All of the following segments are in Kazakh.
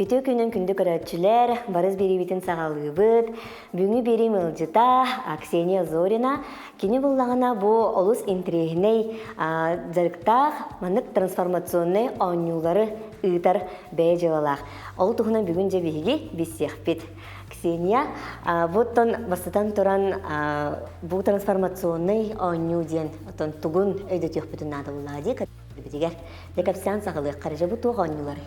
Үтө күнін күнді көрәтчілер, барыз беребетін сағалыбыт, бүгінгі берем ылжыта Ксения Зорина, кені бұллағына бұл олыс интригіней жарықтақ манық трансформационный оңюлары ұйтар бәй жылалақ. Ол тұғынан бүгін жабеге бесеқпет. Ксения, бұттан бастатан тұран бұл трансформационный оңю ден тұғын өйдөт еқпетін ады бұллағы де, кәпсиян сағылық қарыжа бұл туға оңюлары.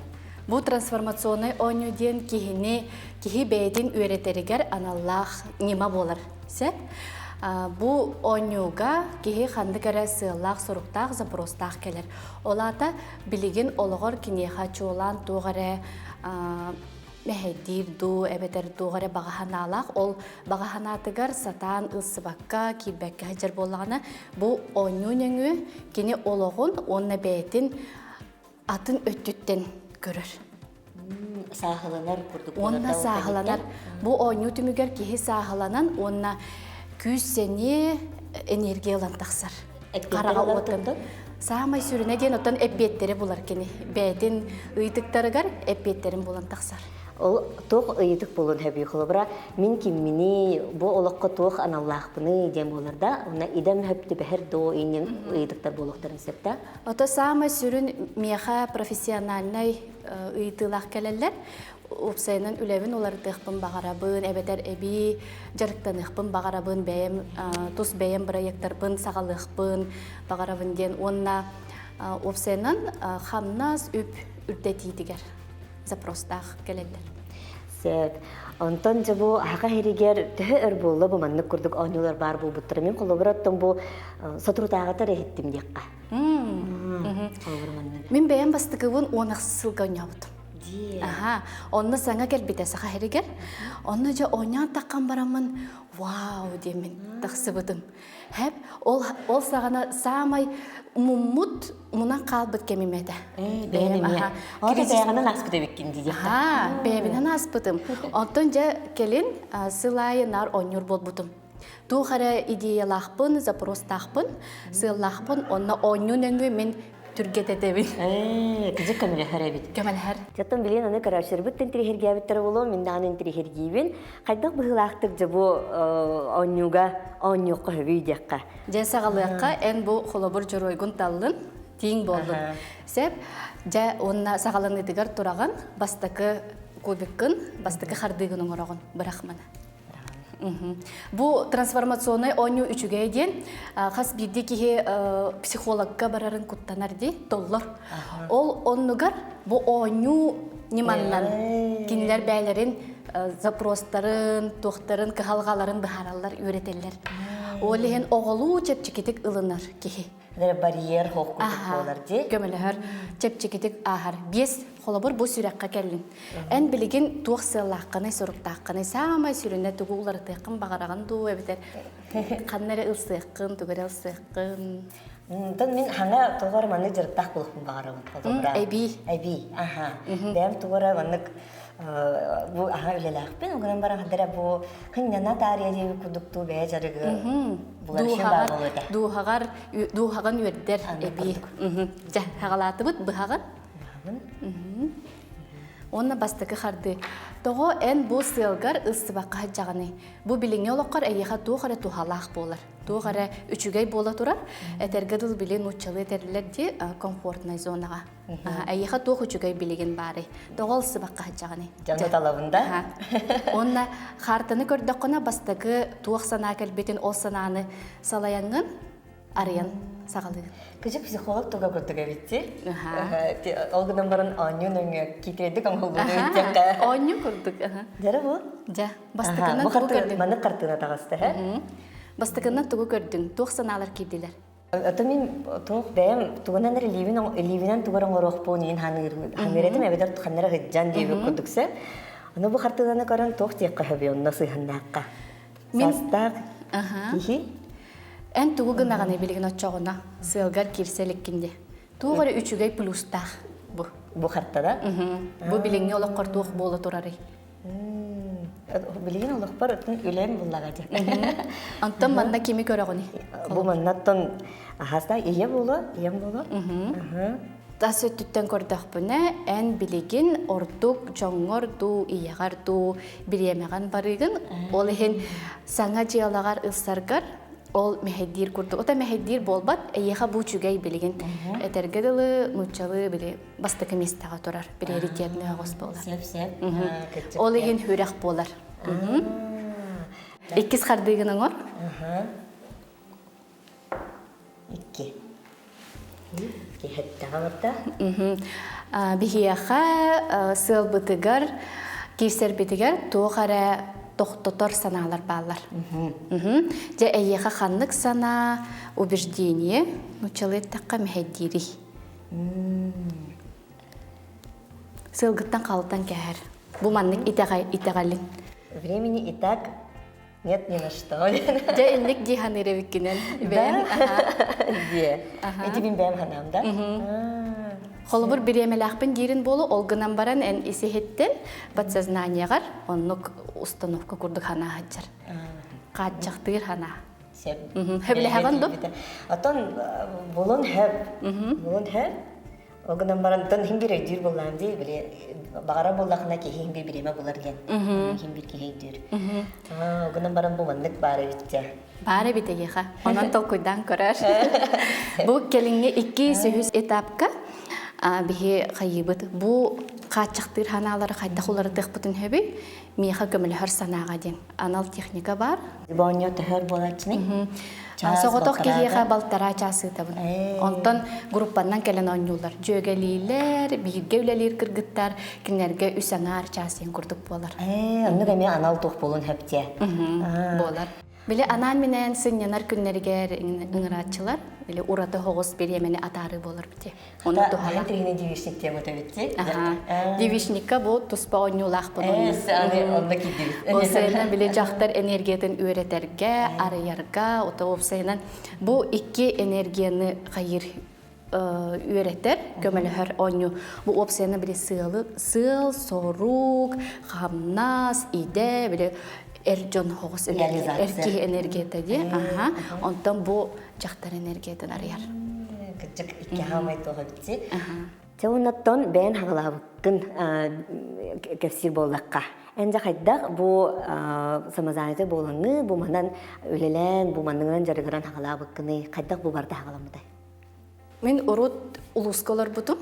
Бу трансформационный оңюден кихи бәйден үйретерігер аналлах нема болар. Сәп? Бу оңюга кихи қанды кәрі сыллақ, сұрықтақ, запростақ келер. Олата білеген олығыр кенеха чолан туғары мәхеддир ду, әбетер туғары бағаханалақ. Ол бағаханатығар сатан ұлсыбаққа, кирбәкке хажар болағына бу оңюнеңі кене олығын онна бәйден атын өттіттен көрір. Сағыланар күрдік. Онна сағыланар. Бұл ойну түмігер кейі сағыланан, онна күзсене энергиялан тақсар. Қараға отынды. Сағымай сүріне ден оттан әппеттері бұлар кені. Бәйден ұйдықтарығар әппеттерін болан тақсар. Ол тоқ ұйдық болын әбей құлыбыра. Мен кеммені бұл олыққа тоқ аналлақпыны дем оларда. Ona idem höptü beher do inin ұйдықтар болуқтарын септі. Ота сағымай сүрін меха профессиональный ұйдылақ кәлелер. Опсайынан үләвін олар тұқпын бағарабын, әбетер әбей жарықтан ұқпын бағарабын, тұс бәйім проекттарбын, сағалықпын бағарабын ден. Онна опсайынан қамназ үрдетейдігер. Запростақ келелер. Сәт. Онтан жабу аға херегер түхі өр болы бұл маннық күрдік оңылар бар бұл бұттыры. Мен қолыбыраттың бұл сатырутағатар әйттім дейққа. Мен бәйін бастықығын онақсылға ойнабыдым. Онны саңа кәлбеті саға херегер. Онны жа ойнан таққан барамын. Вау, деймін, тақсы бұдым. Әп, ол сағана сағамай мұммұт мұнан қалбыт кемемеді. Бәйініме. Ода бәйіғынан аспыды беккен дейді. Бәйіғынан аспыдым. Онтан жа келін сылайы нар ойныр бол бұдым. Туғары идеялақпын, запростақпын, сыллақпын, онна ойнын өңі мен түргететебін. Күзі көмілі әрәбет. Көмілі әр. Жаттан білен оны қарашыр бұттын тірихерге әбеттері болу, мен дағын тірихергейбін. Қайдақ бұғылақтық жабу ойнуға, ойнуққа өйдеққа. Сағалыққа ән бұл қолабыр жұройғын талын тейін болдың. Сәп, онына сағалын едігер тұраған бастықы көбіккін, бастықы қардығының орағын бірақманы. Бұл трансформационный ойну үшіге ден қас бірде кеге психологқа барарын құттанар де доллар. Ол оннығар бұл ойну неманнан кенілер бәйлерін запростарын, тоқтарын, кығалғаларын бұхаралар өретелер. Ол еген оғылу чепчекетік ылынар кеге. Барьер хоқ күтік болар де? Көмілігір чепчекетік ағар. Бес қолабыр бұл сүрәққа кәлін. Ән білеген туық сыллаққаны, сұрықтаққаны, сағамай сүріне түгілер тұйқын бағараған ду әбітер. Қаннары ұлсыққын, түгірі ұлсыққын. Мен хаңа тұғыр маңы жырттақ болықпын бағарағын. Әйбей. Әйбей, бәйім тұғыры маңық бұл аға өлеләқпен, оғынан баран қадыра бұл қыңнана тария дейбі күдікту бәй жарығы бұларшын бағыл өді. Дуғаған өрдер әбей. Хағалаты бұд бұғаған? Онна бастықы қарды. Тоғы ән бұл сылғар ұстыбаққа жағаны. Бұл біліңе олыққар әйеға туғары туғалақ болар. Туғары үшігей бола тұрар. Әтергіділ білін ұтчылы әтерлер де комфортнай зонаға. Әйеға туғы үшігей білеген бары. Тоғы ұстыбаққа жағаны. Жанны талабында? Онна қартыны көрдіққына бастықы туғы сана кәлбетін ол сананы салаянғын ариян сағалығын. Күжік психолог туға көрдігі бетте. Олғынан барын оңын өңі кетіреді қамғылғыны өттенгі. Оңын көрдік. Дәрі бұл? Жа, бастықынан туғы көрдің. Маны қартына тағасты, ә? Бастықынан туғы көрдің, туғы саналар кейділер. Өті мен туғы бәйім туғынан әрі ливінен туғырын ғырық болын ең хаңыретім әбедер тұқанлары ғыджан дейбі көрдіксі. Оны бұл қартығаны көрін туғы текқа хөбе онына сыйғындаққа. Састақ, кейі? Ән туғығын ағаны білген отчағына сылғар керселіккінде. Туғыры үшігей плюстақ бұл. Бұл қартта да? Бұл біліңне олық қартуық болы тұрары. Билигин олохпар утун үлем буллагады. Антон манна кими көрөгүни. Бу маннаттан хаста ие боло. Тас өттүттен көрдөкпүнө эн билигин ордук жоңгор ду иягар ду биремеган барыгын ол эхин саңа жыялагар ылсаргар ол мехеддир курдук. Ота мехеддир болбат эйеха бу чүгей билигин этергедылы нучалы били бастыкы местага турар приоритетный агыс болар. Сеп. Ол эхин хүрек болар. Иккис кардыгын оңор. Икки. Хеттагаларда. Бихияха сыл бытыгар кирсер битигер туохара тохтотор санаалар баалар. Же эйеха ханнык сана убеждение нучалеттакка мехеддири. Сылгыттан калыттан кәһәр. Бу маннык итагалин. Времени и так нет ни на что. Же эллик диханыревиккинен. Бен. Эти бин бэм ханам, да? Холбур биремелахпен дирин болу олгынан баран эн исихеттен подсознанияғар оннук установка курдук хана хаджар. Каджактыр хана. Хэблехаган ду? Атон болон хэб. Олгынан баран тон химбире дир боллан ди, биле багара боллахна ки химбир биреме болар ген. Химбир ки хейдир. Олгынан баран бу маннык бары битте. Бары битегеха. Онан толкуйдан көрөр. Бу келинге 200 этапка бихи кайыбыт. Бу качактыр ханалары кайда хулары тыхпытын хөбү. Миха көмөлөр санага ден. Анал техника бар. Боньо төхөр болачны. Соғытоқ кейеға балтара часы табын. Онтан группаннан келен ойнулар. Жөгелейлер, бейгеулелер кіргіттар, кінерге үсаңар часын күрдік болар. Онны кәме анал тоқ болын хөпте. Болар. Біле анан менен сыннянар күннергер ыңыратчылар, біле ураты хоғыз беремені атары болар біте. Оны тухала. Аян тригіне девишник тема төбетте. Девишникка бұл туспа ойнулақ бұны. Онда киддив. Осайынан біле жақтар энергиятын өретерге, арыярга, ота опсайынан бұл iki энергияны қайыр өретер, көмелі ойну. Бұл опсайынан біле сыл, сорук, хамнас, иде, біле Эрджон хоғыс эрки энергията де. Онтан бұл жақтар энергиятын арияр. Күтчік икки хамай тоға бітсе. Теонаттан бән хағылабыққын кәпсір болдаққа. Әнжа қайдақ бұл самазанеті болыңы, бұл манан өлелән, бұл маныңынан жарығыран хағылабыққыны қайдақ бұл барды хағыламыдай? Мен ұрут ұлысқалар бұтым.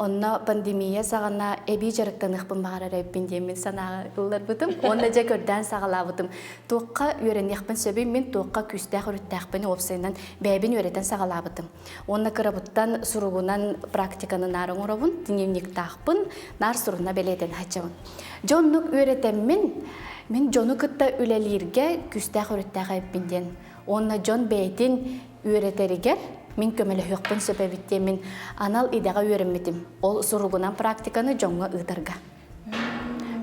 Онна пандемия сағана эби жарықтанықпын бағарар әйіппен деймін санағылар бұтым. Онна жа көрден сағала бұтым. Тоққа үйренеқпін сөбейм, мен тоққа күстәқ үріттәқпін опсайынан бәйбін үйретен сағала бұтым. Онна кырабыттан сұруғынан практиканы нарын ұрабын, дневник тақпын, нар сұруына бәледен хачамын. Жоннық үйретен мен жону күтті үлелерге күстәқ үріттәқ әйіппенден. Онна жон бәйтін үйретерігер, мен көмелі хөкпін сөпәбітте мен анал идаға үйренметім. Ол сұруғынан практиканы жоңға ұйдарға.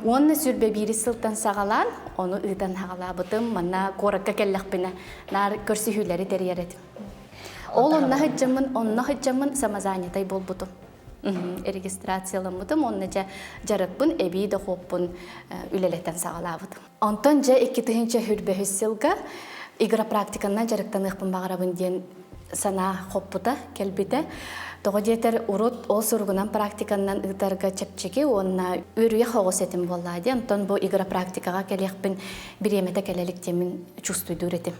Оны сүрбе бири сылтан сағалан, оны ұйдан хағала бұтым, манна қорыққа кәлләқпіне, нар көрсі хүйлері тәрер едім. Ол онна хыджамын самазанятай бол бұтым. Регистрациялан бұтым, онна жарықпын, әбей де қоппын үлелеттен сағала бұтым. Онтан жа 2-тігінші хүрбе хүссілға, игра практиканна жарықтан ұқпын бағарабын ден сана хоппута келбите. Тоғы детер урут ол сұрғынан практиканнан ұйтарға чепчеки, онна үріе хоғыс етім болады. Антон бұл игра практикаға келеқпін біремете келеліктемін чувствуйду үретім.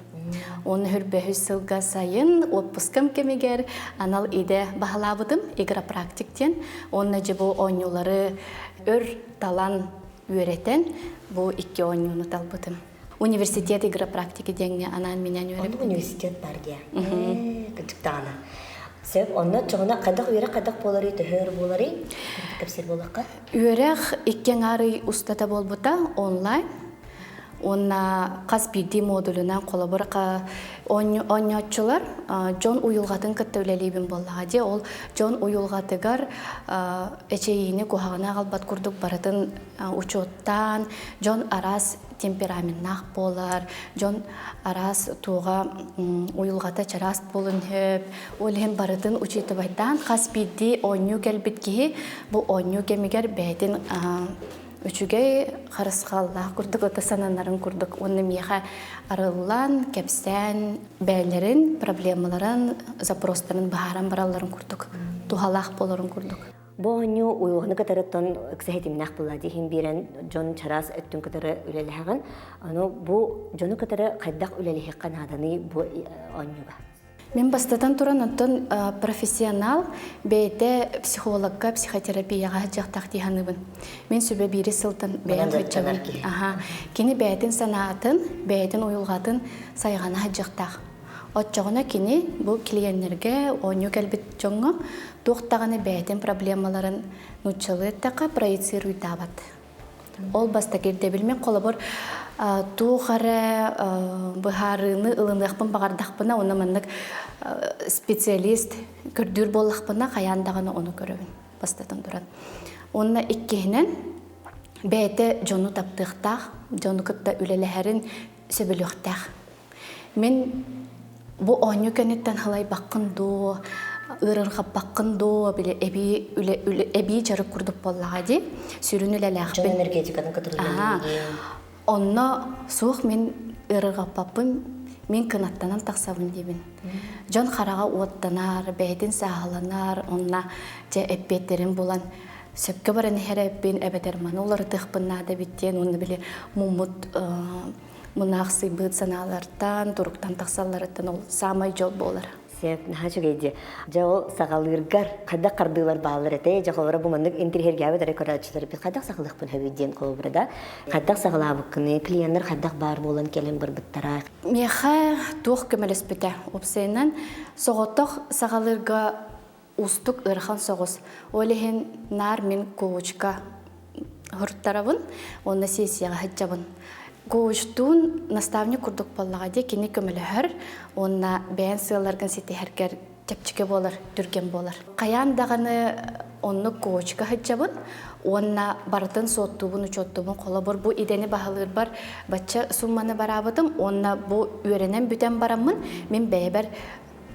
Оны хүрбе хүссілға сайын отпускам кемегер, анал иде бағалабыдым игра практиктен. Онна же бұл ойнулары өр талан үретен бұл 2 ойнуны талбыдым. Университет игра практики деңне анан менен үйреп. Университет бар де. Күтіктағына. Сәп, онна чоғына қадақ үйрек қадақ болары, төхөр болары, көпсер болаққа? Үйрек 2 ары устата болбыта онлайн. Онна қаз бірді модулынан қолабырға ойнатчылар жон уйылғатын күтті өлелейбін болаға де. Ол жон уйылғатығар әчейіні көғағына қалбат күрдік барытын учоттан, жон арас темпераментнақ болар, жон арас туға уйылғата чарас болын хөп, олен барытын учеті байдан қаз бірді ойну кәлбіт кейі, бұл ойну кемегер бәйтін Үчүгей харысқалла курдук ыты сананарын курдук. Онны миха арыллан, кепсен, бәйлерин, проблемаларын, запростарын бахаран бараларын курдук. Тухалах боларын курдук. Бу оню уйгыны кытарыттан иксехетимнах буллади хим бирен Джон Чарас өттүн кытары үлелехаган. Аны бу жону кытары кайдак үлелехе канаданы бу онюга. Мен бастатан туран оттон профессионал бейте психологка, психотерапияга жактак диханыбын. Мен сүбө бири сылтын бәйін хөтчабын. Кини бәйтін санатын, бәйтін уйылғатын сайғана жақтақ. Отчоғына кини бұл клиенттерге оню кәлбет жоңы тоқтағаны бәйтін проблемаларын нучылыттақа проецируй табат. Ол баста керде білмен қолабыр туғары бұхарыны ылындақпын бағардақпына, оны маннық специалист көрдір болақпына қаяндағаны оны көрөбін бастатын тұран. Онына иккейінен бәйті жону таптықтақ, жону күтті үлеләхәрін сөбіліқтақ. Мен бұл оңы кәнеттен қалай баққынду, ырырға баққынду, әбей жарық күрдіп боллаға де, сүрін үлеләқпін. Жон энергетикадан кытырылы. Онна суық мен ырырға бақпын, мен кынаттанан тақсабын дейбін. Жон қараға оттанар, бәйдін сағаланар, онна жа әппеттерін болан. Сөпке баран хәрі әппен әбәдерман, олар тұқпыннады біттен, оны біле мұмыт мұнақсы бұд саналардан, тұруқтан тақсаларыттан ол самай жол болар. Сеп, нахачу гейди. Жау сағалыргар, қадда қардылар бағалар әте, жақолары бұмандық интерхерге әбет әрі көратшылар. Біз қаддақ сағалықпын әбеден қолыбырда. Қаддақ сағалабыққыны, клиенттер қаддақ бар болан келен бір бұттара. Меха туқ көмелес біті. Опсайынан соғыттық сағалырға ұстық ұрхан соғыз. Олеген нар мен коучка ғұрттарабын, оны сессияға хәтчабын. Коучтун наставник курдук боллага де кини көмөлөһөр, онна бәйін сыйларган сети әркер тепчике болар, түрген болар. Қаяндағаны онны коучка хәтчабын, онна бартын соттубун, учоттубун, қола бұр бұ идені бағалыр бар, бача сумманы барабыдым, онна бұ өренен бүтен барамын, мен бәйбәр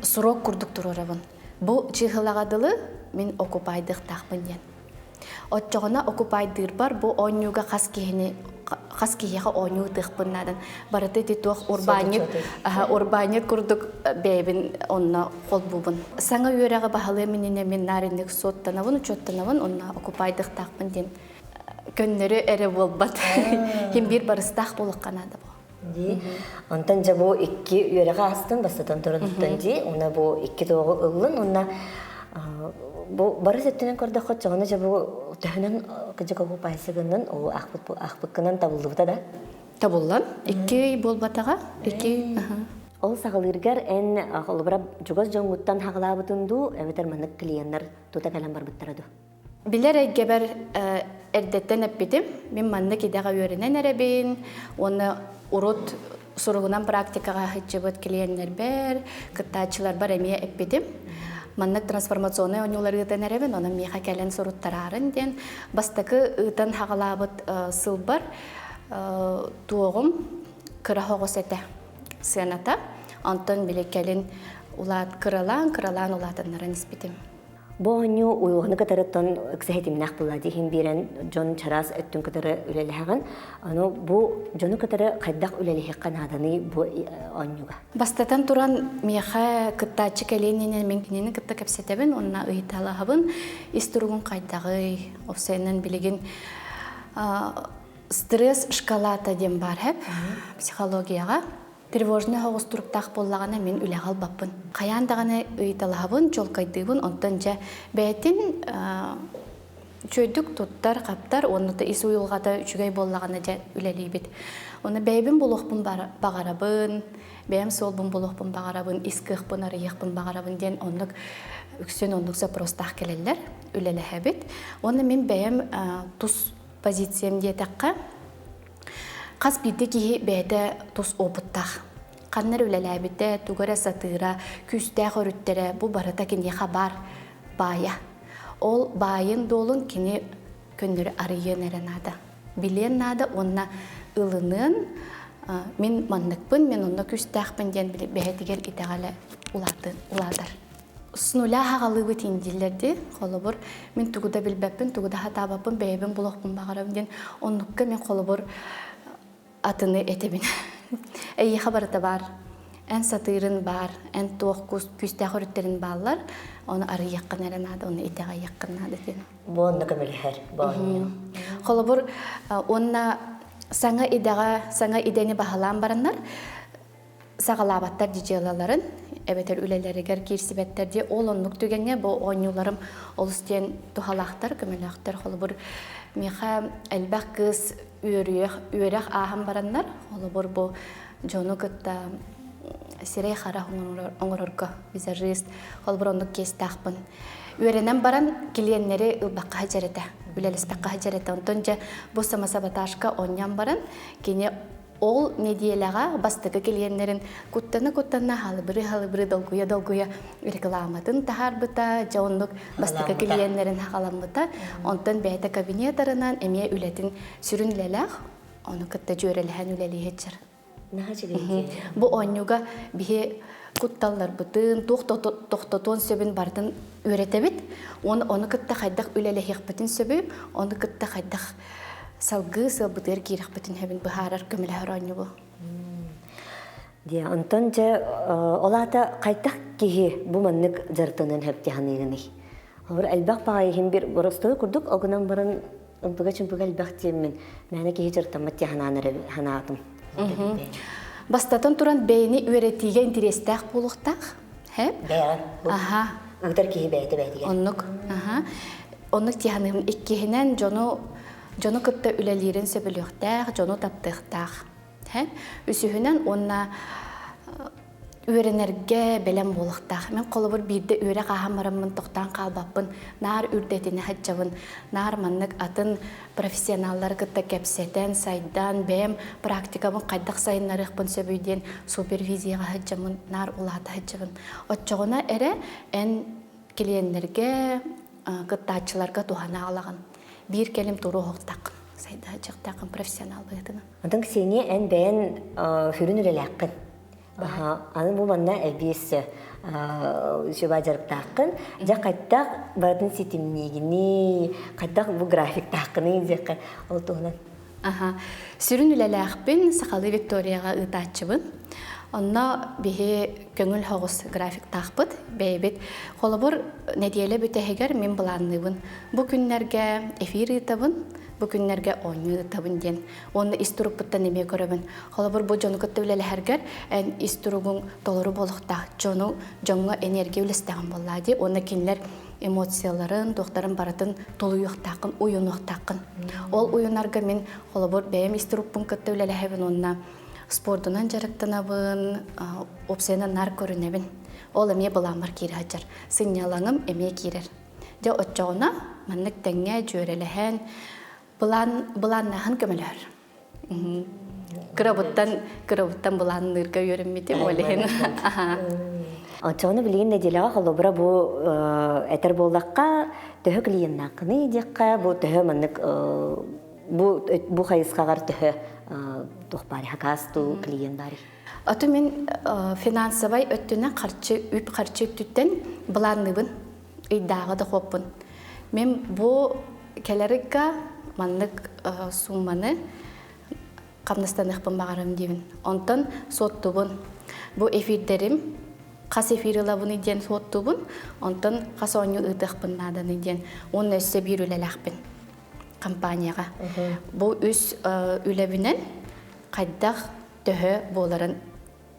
сұрок курдук тұрырабын. Бұ чиғылағадылы мен окупайдық тақпын ден. Отчоғына окупайдыр бар, бұ онюға қас киеға оню тықпыннадан. Барыты титуақ урбанет күрдік бәйбін онна қол бұбын. Саңа үйеріға бағалы меніне мен наринник соттанавын, учоттанавын, онна окупайдық тақпын ден. Көннері әрі болбат. Хем бір барыстақ болық қанады бұл. Онтан жа бұл ikki үйеріға астын бастатан тұрындықтан де, ona бұл ikki тоғы ұлын, ona барыс өттінен көрді қот жағына жа бұл төхінен күжі қоғы пайсығынан ол ақпыққынан табылды бұта да? Табылдан. Икки болбатаға. Ол сағылыргар ән қолыбыра жүгіз жоңғыттан хағылабытынду, әветер манық клиенттер тута кәлем бар бұттарады. Билер әйгебер әрдеттен әппетім. Мен манны кедеға өрінен әрәбейін. Оны ұрот сұрғынан практикаға хетчебет клиенттер бәр, кыттачылар бар әмее әппетім. Маннық трансформационный онюлар ұйтан әрәбін, оның меха кәлен сұрыттарарын ден. Бастықы ұйтан хағалабыт сыл бар, туғым кыра хоғыс әті сыяната. Антон біле кәлен кыралан ұлатынларын іспетім. Бу оню уйгыны кытарыттан иксехетимнах буллади хим бирен Джон Чарас өттүн кытары үлелехаган. Аны бу жону кытары кайдак үлелехе канаданы бу онюга. Бастатан туран меха кыттачы кәленінен мен кенені кытта кәпсетебін, онна ұйталағабын, истургун кайдагы, офсайнан билеген стресс шкалата дем бар хеп, психологияға. Тревожный хоғыз тұрыптақ боллағана мен үләғал баппын. Қаяндағаны ұйталағабын, жол қайдығын, онтан жа бәйтін чөйдік тұттар, қаптар, оныты ис ұйылғада үшігай боллағана жа үләлей бет. Оны бәйбін болуқпын бағарабын, бәйім солбын болуқпын бағарабын, искіқпын, арияқпын бағарабын ден онлық үксен онлықса простақ келелер, үләлі әбет. Оны мен бәйім тұс позициям де таққа, қас биді кейі бәйді тұс опыттақ. Қаннар өлеләбіді, түгірі сатыра, күсті қөріттері, бұл барыта кенде қабар бая. Ол байын долын кені көндірі арыйын әрінады. Білен нады, онна ылынын, мен маннықпын, мен онна күсті ақпын ден бәйдігер итағалы уладар. с нуля хагалыбы тиндиллерди холобур мен тугуда билбеппин тугуда хатабаппын бэйбин булохпун багарам ден оннукка мен холобур атыны этебин эйи хабарыта бар эн сатырын бар эн туох күстэх өрүттерин баалар оны ары яккан эренады оны итега якканады ден Бонна көмөлһөр. холобур онна саңа идени бахалаан бараннар сагалабаттар дижелаларын эбетер үлелеригер кирсибеттерди ол оннук түгенге бу ойнуларым олустен тухалактар көмөлөктөр холобур миха элбак кыз үйөрөх ахан бараннар холобур бу жону кытта сирей хара оңорорго визажист холобур оннук кестахпын үйөренен баран килиеннери ылбакка хажарета үлелеспекка хажарета онтон же бу самасабаташка оньян баран кини ол недиелага бастыгы келгендерин куттана халыбыры долгуя рекламатын тахарбыта жонлук бастыгы келгендерин хагаламбыта онтон бэйте кабинетарынан эме үлетин сүрүнлелах оны кытта жөрелхэн үлели хечер бу онюга бихе кутталлар бытын тохтотон сөбүн бардын үйретебит оны кытта хайдак үлели хекбетин сөбү оны кытта хайдак салгы сылбытыр кирихбетін хэбин быхарар көміләр ойнугу. Онтон же олата қайтақ кеге бұ маннык жартынын хэбті ханығыны. Олар әлбақ бағайығын бір бұрыстой күрдік, оғынан бұрын ұнтыға чүмпіға әлбақ деймін. Мәні кеге жартаматты ханаатым. Бастатын туран бәйіні үйретіге интерестәқ болуқтақ? Бәйін. Ұғдар кеге бәйті. Оннық тиханығын иккехінен жону кытта үлелерин сөбіліқтәқ, жону таптықтақ. Үсіхінен онна үйренерге бәлем болықтақ. Мен қолыбыр бірді үйре қағам барамын тоқтан қалбаппын, нар үрдетіне хаджабын, нар маннық атын профессионаллар кытта кәпсетен, сайдан, бәм, практикабын қайдақ сайынларықпын сөбүйден супервизияға хаджабын, нар улата хаджабын. Отчоғына әрі ән келиенлерге, кыттачыларға туғана алаған. Bir kelim turu hoqtaq. Sayda çıqtaqın profesional bıydını. Ondan seni en beğen hürün ülelaqın. Anı bu bana elbis şöbacarıp taqın. Ja qaytaq baratın sitimnigini, qaytaq bu grafik taqını jeqqa oltuğunan. Sürün ülelaqbin saqalı Viktoriyaga ıtaçıbın. Onna bihi köngül hoğuz grafik taqbıt, beybit. Kolabur nediyele büteheger min bulanlıbın. Bu günlerge efir ıtabın, bu günlerge oyunu ıtabın den. Onu isturup bıttan eme göröbün. Kolabur bu jonu kıtta üleli herger, en isturubun doluru boluqta. Jonga enerji ülestağın bolladı. Onu kinler emosiyaların, doktorun baratın doluyuq taqın, uyunuq taqın. Ol uyunarga min kolabur beyim isturupun kıtta üleli hevin onna sportundan jarıktanabın, opsiyona nar körünebin. Ol eme bulamar kiri hajar. Sinyalangım eme kirer. Ja otçağına manlık denge jörelehen bulannahan kömülür. Kırabuttan bulanırga yörünmeti olehen. Отчоны билген неделяга холобра бу этер боллакка төһө клиеннакны дикка бу төһө маннык бу хайыскагар төһө тухпари хакасту клиент бари. Аты мен финансовай өттүнө карчы түттен буланныбын ыйдагы да хоппун. Мен бу келерикка маннык сумманы камнастаныкпын багарым дебин. Онтон соттубун. Бу эфирдерим қас эфирилабын иден соттубун, онтон қас оңю ыдықпын надан иден. Оны өсі бір үлеләқпін компанияға. Бұл үс үлебінен қайдақ төһі боларын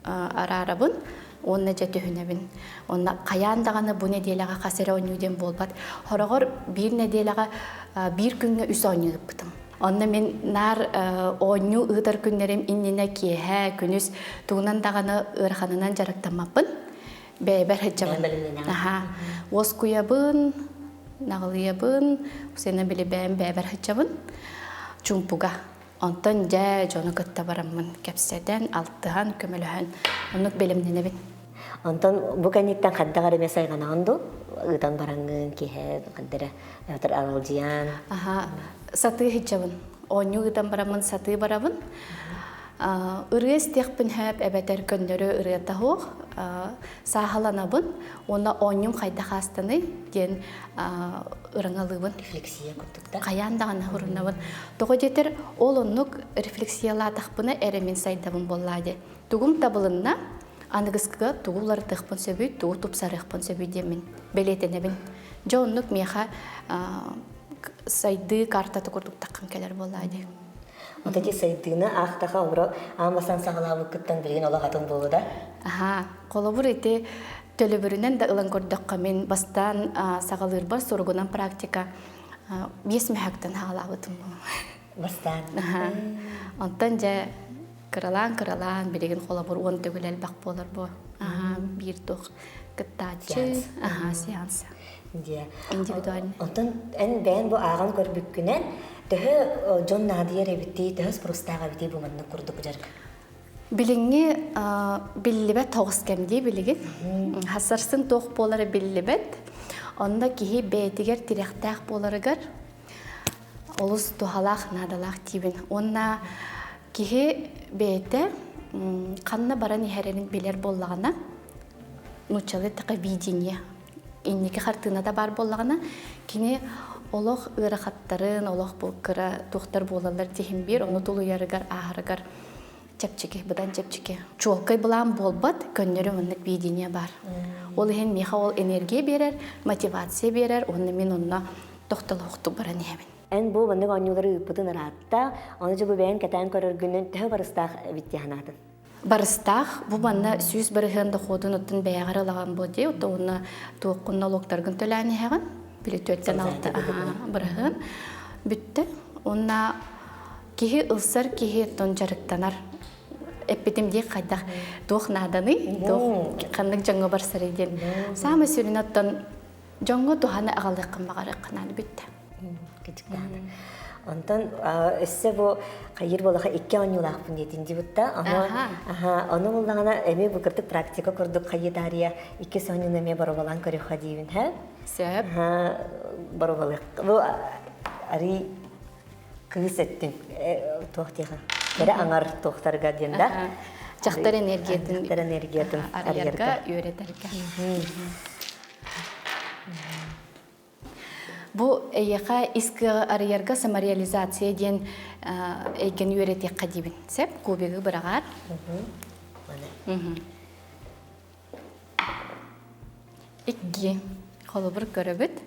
арарабын, оны жа төһінебін. Оны қаяндағаны бұл неделяға қасыры оңюден болбат. Хорағыр бір неделяға бір күнге үс оңюдып бұтым. Онна мен нар оңю ыдар күннерім инніне кеһә күнүс туғынан дағаны ырханынан жарықтамаппын. Бәйбәр хәджабын. Ос куябын, нағылыябын, сені білі бәйбәр хәджабын. Чумпуға. Онтан жа жоны кытта барамын. Кәпседен, алтыған, көміліған. Онық белімненебін. Онтан бұл кәнеттен қаддағар еме сайғана онду? Ұтан бараңын, кеһә, қаддары, өтір алалжиян. Саты хәджабын. Оңю ұтан барамын, саты барабын. Үрес текпін әп әбәтер көндері үрета хоқ. сахаланабын, оны оннюм қайда қастаны ден ұрыңалыбын. Рефлексия күттікті. Қаяндағаны ұрынабын. Тоғы детер ол оннук рефлексиялатақпыны әремен сайдабын болады. Тугум табылынна анығысқыға туғулар тұқпын сөбүй, туғы тұпсарықпын сөбүй демін, белетенебін. Жо оннук меха сайды картаты көрдік таққын келер болады. Отаки сайдыны ақтаға ұры амасан сағылауы күттен білген ола қатын болу да? Қолабыр еті төлі-бүрінен да ұлан көрдіққа мен бастан сағалыр бар сұрғынан практика 5 мәхәктен ғалауытым бұл. Бастан? Онтан жа кыралан білеген қолабыр 10 төгілел бақ болар бұл. Bir тоқ кіттачы сеансы. Индивидуальный. Онтан ән бәйін бұл ағын көрбіккінен төһі Джон Надия ребітті, төһі спростаға біті бұл мәнні күрді күдергі. Билинги биллибет тоғыз кәмдей билигин. Хасарсын тоқ болары биллибет. Онда кихи бәйтігер тиректәқ боларыгар олыс тухалақ надалақ тибин. Онна кихи бәйті қанна баран ихәренін билер боллағына нучалы тақы видение. Иннекі қартына да бар боллағына кені олық ұрақаттарын, олық бұл кіра тоқтар болалар тихін бір, оны тұлу ярыгар, ағырыгар чепчеке, бұдан чепчеке. Чуолкай бұлан болбат, көннері онлық видение бар. Ол ең меха ол энергия берер, мотивация берер, оны мен онына тоқталы оқту баран емін. Ән бұл бандық оңылары үппітін ұратта, оны жа бұл бәйін кәтән көріргінен төһі барыстақ биттияханатын. Барыстақ, бұл банна сүйіз бірігінді қодын ұттын бәяғар алаған болды, ұтты оны туыққынна лоқтарғын төләні әғын, білі төттен алты бірігін. Бүтті, онна кеге ұлсар, кеге тұн жарықтанар. Эппетімдей қайдақ туық наданы, туық қандық жаңғы бар сарайден. Самы сүрін аттан жаңғы туғаны ағалдық қымбағары қынаны бүтті. Кечіктәні. Онтан өссі бұл қайыр болаға 2 оңылақ бұн етінді бұтта. Оны болдағына әме бұқырдық практика көрдік қайыдария 2 соңын әме бару балан көріға дейбін, хә? Сөп. Бару балық. Бұл ари күйіс әттін тоқтиға. Кәрі аңар тоқтарға дейінді. Жақтар энергиятын. Жақтар энергиятын. Арьярға өретәргі. Бұл әйеға искі арьярға самореализация ден әйген өретек қадибін. Сәп, көбегі бірағар. Икки қолы бір көрібіт.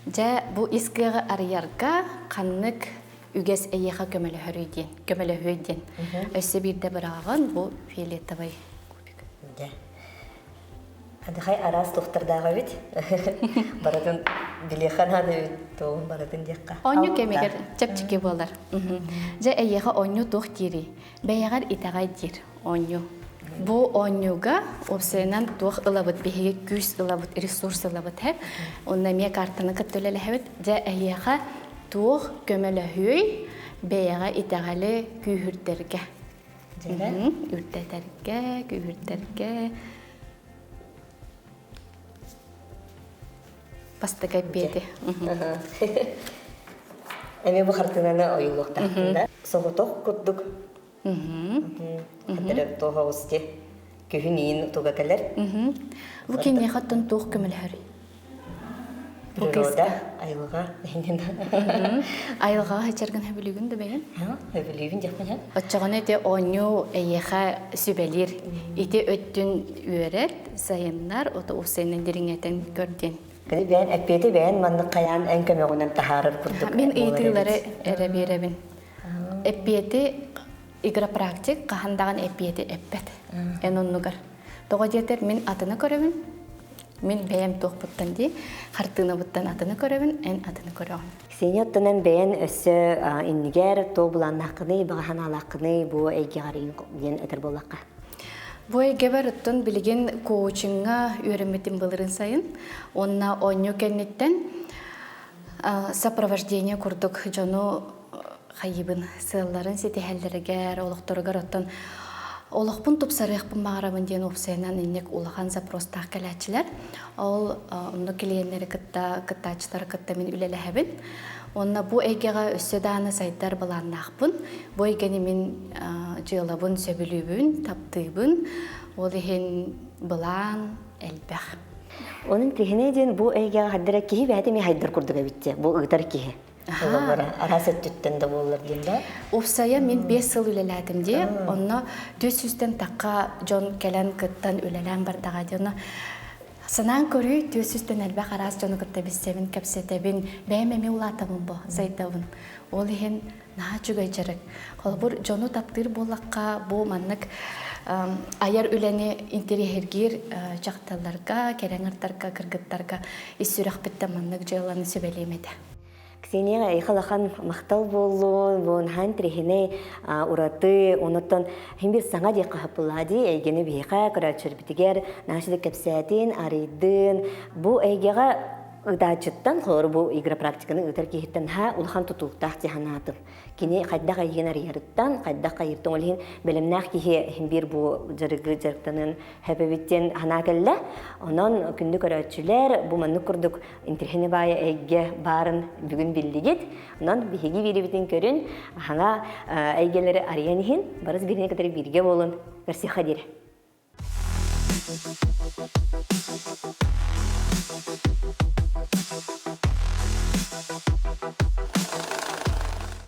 Жа бұл искі арьярға қаннық үгес әйеға көмілі өйден. Өсі бірді бірағын бұл фиолетовый көбегі. Хай арас тоқтардағы бит. Баратын билехан аны тоғын баратын декқа. Оню кемегер чепчеке болар. Жа әйеға оню тоқ дері. Бәйеғар итағай дер оню. Бұл онюға опсайынан тоқ ылабыт, бейге күз ылабыт, ресурс ылабыт әп. Онна мек артыны күттілі әбіт. Жа әйеға тоқ көмілі өй, бәйеға итағалі күйірдерге. Үрдәдерге, күйірдерге. Бастыға беді. Әме бұл қартынаны ойылуқтақтында. Соғы тоқ күрдік. Қадыры тоға өсте. Күйін ең тоға кәлер. Бұл кенне қаттын тоқ көмілер. Природа, айылға. Айылға хачарган хөбілігін дөбеген? Хөбілігін жақпын. Отчағын өте оңю әйеға сүбәлер. Ете өттін үйерет, сайынлар, оты ұсайынан деріңетін көрден. Бәйін әппеті бәйін манны қаян ән көмеғінен тахарыр күрдік. Мен ейтілері әрі беребін. Әппеті игра практик, қағандаған әппеті әппет. Ән оннығар. Тоға детер мен атыны көребін. Мен бәйім тоқ бұттан дей, қартыны бұттан атыны көребін, ән атыны көребін. Сені оттынан бәйін өсі иннігер, тоқ бұлан нақыны, бағахан алақыны, бұл әйге ғарайын ден әтір болаққа. Бұл әйге бар ұттын білген коучыңға өріметін бұлырын сайын, онна оню кәнеттен сопровождение күрдік жону қайыбын сылларын сеті әлдірігер, олықтырығар ұттын Олықпын тұпсарықпын мағарабын ден опсайынан иннек улахан запростақ кәләтчілер. Ол ұнны келейенлері кыттачытар кытта мен үлелі әбін. Онна бұ әйгеға өсі даны сайттар баланнақпын. Бұ әйгені мен жылабын сөбілібін, таптыбын. Ол ехен былан, элбэх. Onun trihine den bu eyge haddara kihi bäti mi haydar kurduga bitti. Bu ıgtar kihi. Ola arası tütten de bollar dinde. Опсая мен 5 жыл үлеләдім де, оны 400-тен таққа жон кәлән кыттан үлелән бардаға де, оны сынан көрі 400-тен әлбәқ арас жоны кытта бістебін, кәпсетебін, бәймәме ұлатамын бұл, зайдабын. Ол еген наға жүгай жарық. Қолбыр жону таптыр болаққа, бұл маннық аяр үләне интерьергер жақталарға, кәрәңіртарға, кіргіттарға исүрәқ бітті маннық жойланы сөбелемеді. Ксения айхалахан мақтал болу, бон хан трихине ураты, онуттан химбир саңа дей қахапылади, әйгені бейқа, күрәтшір бітігер, нашыды кәпсәтін, арыйдын. Бу әйгеға ыдачыттан, қолыр бу игра практиканы ыдар кейіттен ха, улхан тұтулықтақ деханатын. Кені қайдақ айген арыярыттан, қайдақ айырттың олығын бәлімнақ кейі химбир бу жарығы жарықтанын хэпәбіттен хана кәлі. Онан күнді көрәтшілер, бу манны күрдік интерхені бай әйге барын бүгін білдігет. Онан бігеге бері бітін көрін, хана әйгелері арыянығын, барыз біріне кәдері бірге болын, көрсе қадері.